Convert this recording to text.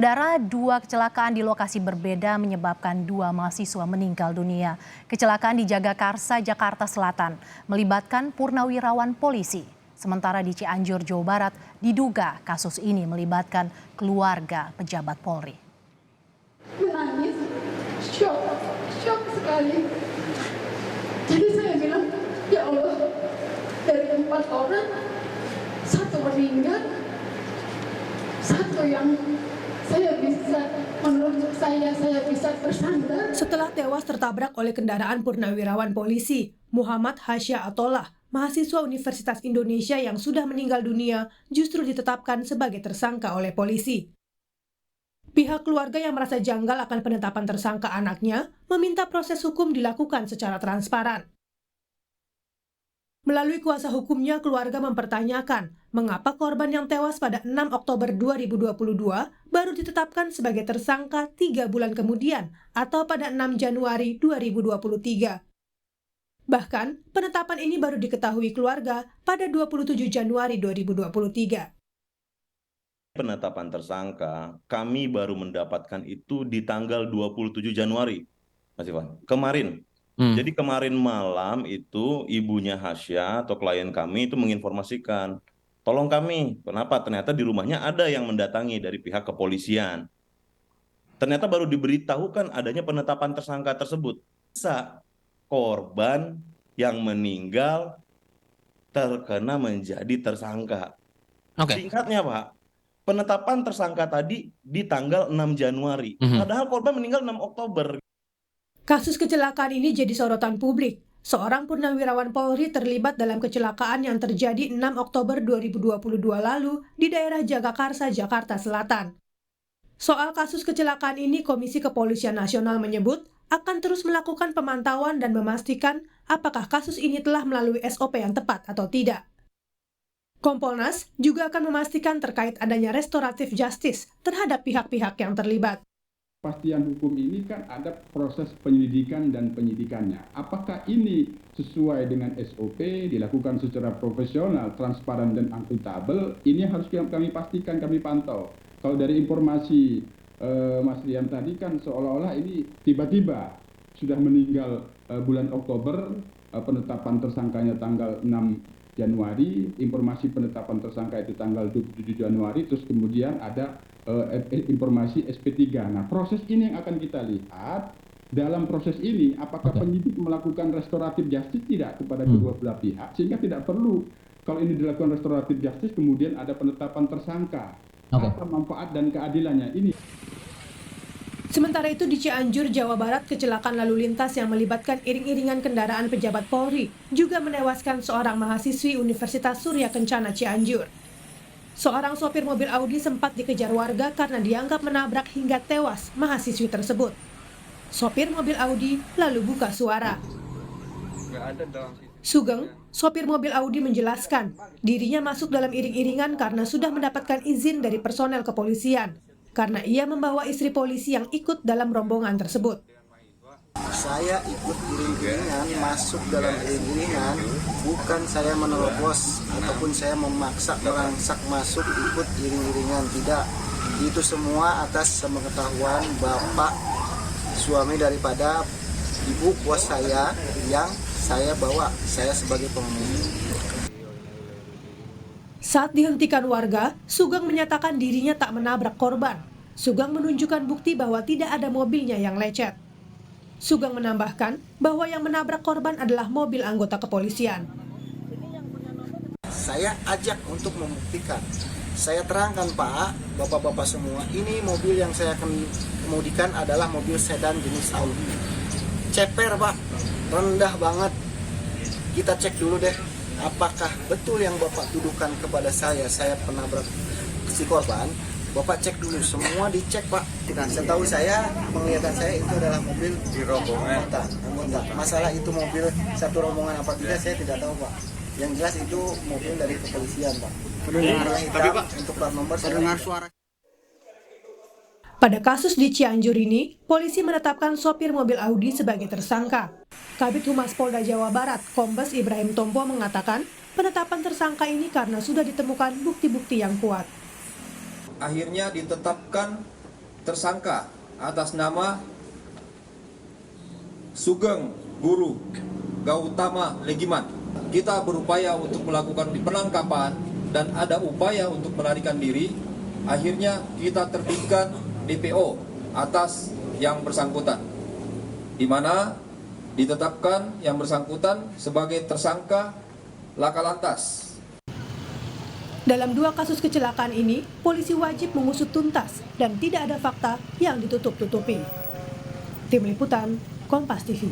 Saudara, dua kecelakaan di lokasi berbeda menyebabkan dua mahasiswa meninggal dunia. Kecelakaan di Jagakarsa, Jakarta Selatan melibatkan purnawirawan polisi. Sementara di Cianjur, Jawa Barat, diduga kasus ini melibatkan keluarga pejabat Polri. Menangis, shock sekali. Jadi saya bilang, ya Allah, dari 4 orang, 1 meninggal, 1 yang menurut saya bisa bersandar. Setelah tewas tertabrak oleh kendaraan purnawirawan polisi, Muhammad Hasya Atollah, mahasiswa Universitas Indonesia yang sudah meninggal dunia, justru ditetapkan sebagai tersangka oleh polisi. Pihak keluarga yang merasa janggal akan penetapan tersangka anaknya, meminta proses hukum dilakukan secara transparan. Melalui kuasa hukumnya, keluarga mempertanyakan mengapa korban yang tewas pada 6 Oktober 2022 baru ditetapkan sebagai tersangka 3 bulan kemudian atau pada 6 Januari 2023. Bahkan, penetapan ini baru diketahui keluarga pada 27 Januari 2023. Penetapan tersangka, kami baru mendapatkan itu di tanggal 27 Januari, Mas Ivan, kemarin. Jadi kemarin malam itu ibunya Hasya atau klien kami itu menginformasikan, tolong kami, kenapa? Ternyata di rumahnya ada yang mendatangi dari pihak kepolisian. Ternyata baru diberitahukan adanya penetapan tersangka tersebut. Bisa korban yang meninggal terkena menjadi tersangka. Singkatnya Pak, penetapan tersangka tadi di tanggal 6 Januari, padahal korban meninggal 6 Oktober. Kasus kecelakaan ini jadi sorotan publik. Seorang purnawirawan Polri terlibat dalam kecelakaan yang terjadi 6 Oktober 2022 lalu di daerah Jagakarsa, Jakarta Selatan. Soal kasus kecelakaan ini, Komisi Kepolisian Nasional menyebut akan terus melakukan pemantauan dan memastikan apakah kasus ini telah melalui SOP yang tepat atau tidak. Kompolnas juga akan memastikan terkait adanya restoratif justice terhadap pihak-pihak yang terlibat. Kepastian hukum ini kan ada proses penyelidikan dan penyidikannya. Apakah ini sesuai dengan SOP, dilakukan secara profesional, transparan dan akuntabel? Ini harus kami pastikan, kami pantau. Kalau dari informasi Mas Rian tadi kan seolah-olah ini tiba-tiba sudah meninggal bulan Oktober, penetapan tersangkanya tanggal 6 Januari, informasi penetapan tersangka itu tanggal 27 Januari, terus kemudian ada informasi SP3. Nah, proses ini yang akan kita lihat. Dalam proses ini, apakah penyidik melakukan restoratif justice tidak kepada kedua belah pihak, sehingga tidak perlu kalau ini dilakukan restoratif justice, kemudian ada penetapan tersangka. Apa manfaat dan keadilannya ini? Sementara itu di Cianjur, Jawa Barat, kecelakaan lalu lintas yang melibatkan iring-iringan kendaraan pejabat Polri juga menewaskan seorang mahasiswi Universitas Surya Kencana Cianjur. Seorang sopir mobil Audi sempat dikejar warga karena dianggap menabrak hingga tewas mahasiswi tersebut. Sopir mobil Audi lalu buka suara. Sugeng, sopir mobil Audi menjelaskan dirinya masuk dalam iring-iringan karena sudah mendapatkan izin dari personel kepolisian. Karena ia membawa istri polisi yang ikut dalam rombongan tersebut. Saya ikut iring-iringan, masuk dalam iring-iringan, bukan saya menerobos ataupun saya memaksa orang masuk ikut iring-iringan, tidak. Itu semua atas pengetahuan Bapak suami daripada ibu bos saya yang saya bawa, saya sebagai pengemudi. Saat dihentikan warga, Sugeng menyatakan dirinya tak menabrak korban. Sugeng menunjukkan bukti bahwa tidak ada mobilnya yang lecet. Sugeng menambahkan bahwa yang menabrak korban adalah mobil anggota kepolisian. Saya ajak untuk membuktikan. Saya terangkan, Pak, Bapak-bapak semua, ini mobil yang saya akan kemudikan adalah mobil sedan jenis Audi. Ceper, Pak, rendah banget. Kita cek dulu deh. Apakah betul yang Bapak tuduhkan kepada saya penabrak si korban? Bapak cek dulu, semua dicek Pak. Nah, setahu saya, penglihatan saya itu adalah mobil di rombongan. Anggota. Masalah itu mobil satu rombongan apa tidak, saya tidak tahu Pak. Yang jelas itu mobil dari kepolisian Pak. Tapi Pak, untuk plat nomor saya dengar suara. Pada kasus di Cianjur ini, polisi menetapkan sopir mobil Audi sebagai tersangka. Kabid Humas Polda Jawa Barat, Kombes Ibrahim Tompo mengatakan, penetapan tersangka ini karena sudah ditemukan bukti-bukti yang kuat. Akhirnya ditetapkan tersangka atas nama Sugeng Guru Gautama Legiman. Kita berupaya untuk melakukan penangkapan dan ada upaya untuk melarikan diri. Akhirnya kita terbitkan DPO atas yang bersangkutan, di mana ditetapkan yang bersangkutan sebagai tersangka laka lantas. Dalam 2 kasus kecelakaan ini, polisi wajib mengusut tuntas dan tidak ada fakta yang ditutup-tutupi. Tim Liputan, Kompas TV.